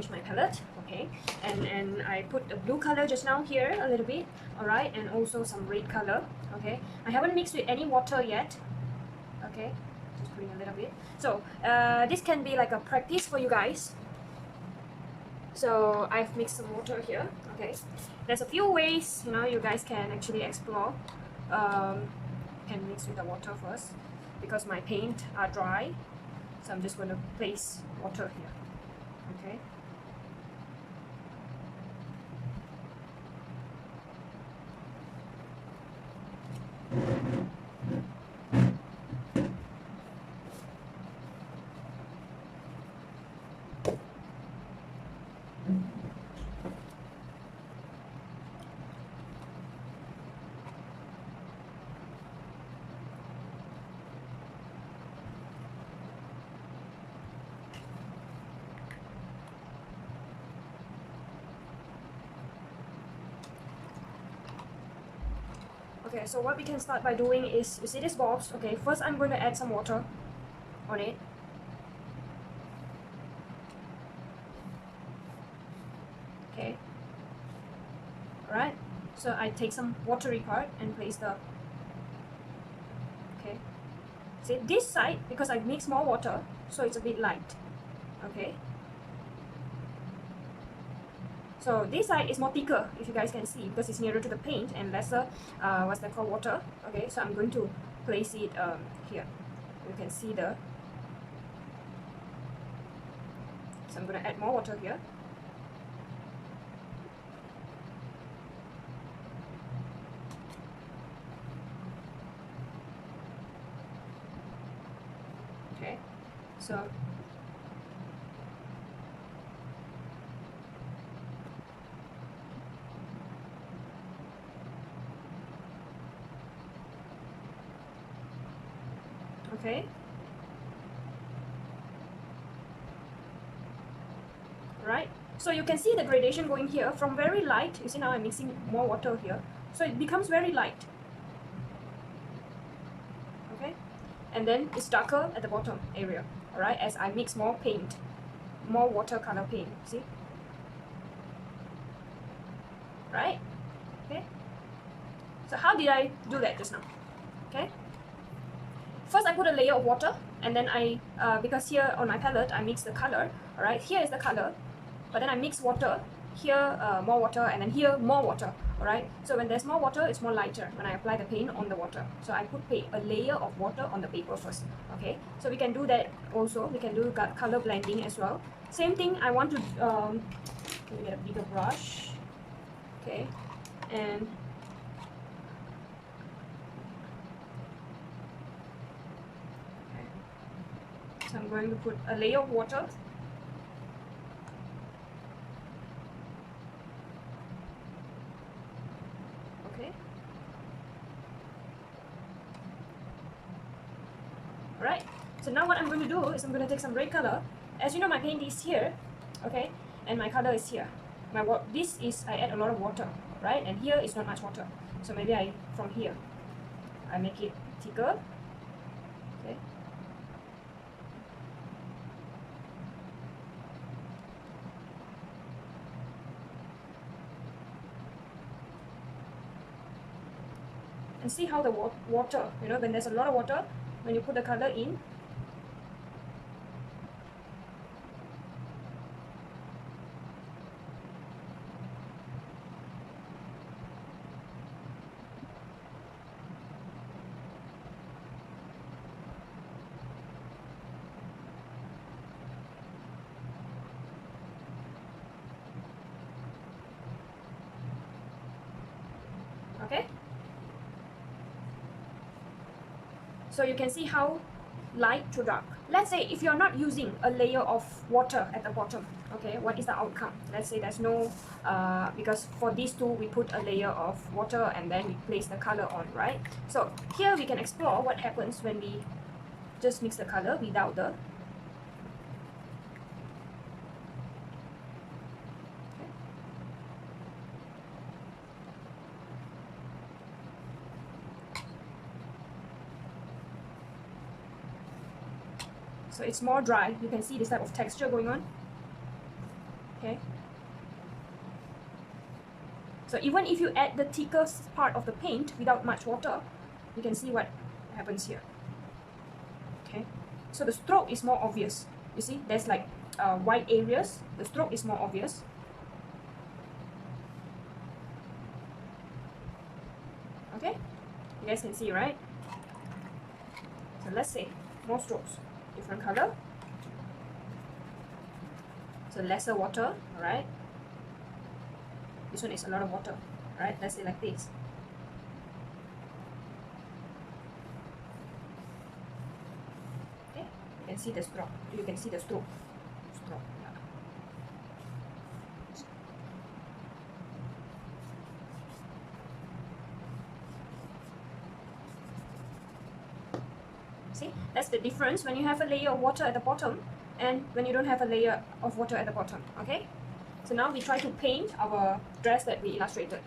arrange my palette. Okay, and I put the blue color just now here a little bit, all right, and also some red color. Okay, I haven't mixed with any water yet. Okay, just putting a little bit. So this can be like a practice for you guys. So I've mixed some water here. Okay, there's a few ways, you know, you guys can actually explore. Can mix with the water first because my paint are dry, so I'm just going to place water here. Okay, okay, so what we can start by doing is, you see this box? Okay, first I'm going to add some water on it. Okay, alright, so I take some watery part and place the, okay, see this side, because I mix more water, so it's a bit light. Okay, so this side is more thicker, if you guys can see, because it's nearer to the paint and lesser, what's that called, water. Okay, so I'm going to place it here. You can see the, so I'm going to add more water here. Okay, so okay, right, so you can see the gradation going here from very light. You see now I'm mixing more water here, so it becomes very light. Okay, and then it's darker at the bottom area, all right, as I mix more paint, more watercolor paint. See, right? Okay, so how did I do that just now? Okay, first I put a layer of water, and then I because here on my palette I mix the color. All right, here is the color, but then I mix water here, more water, and then here more water. All right, so when there's more water, it's more lighter when I apply the paint on the water. So I put a layer of water on the paper first. Okay, so we can do that also. We can do color blending as well. Same thing, I want to let me get a bigger brush. Okay, and so I'm going to put a layer of water. Okay. Alright, so now what I'm going to do is I'm going to take some red color. As you know, my paint is here, okay, and my color is here. This is, I add a lot of water, right, and here is not much water. So maybe from here, I make it thicker. Okay. And see how the water, you know, when there's a lot of water, when you put the color in, okay? So you can see how light to dark. Let's say if you're not using a layer of water at the bottom, okay, what is the outcome? Let's say there's no, because for these two we put a layer of water and then we place the color on, right? So here we can explore what happens when we just mix the color without the, so it's more dry. You can see this type of texture going on. Okay. So even if you add the thicker part of the paint without much water, you can see what happens here. Okay. So the stroke is more obvious. You see, there's like white areas. The stroke is more obvious. Okay, you guys can see, right? So let's say more strokes, different color. So lesser water, alright? This one is a lot of water, right? Let's say like this. Okay, you can see the stroke. You can see the stroke. Stroke. Yeah. See, that's the difference when you have a layer of water at the bottom and when you don't have a layer of water at the bottom. Okay, so now we try to paint our dress that we illustrated.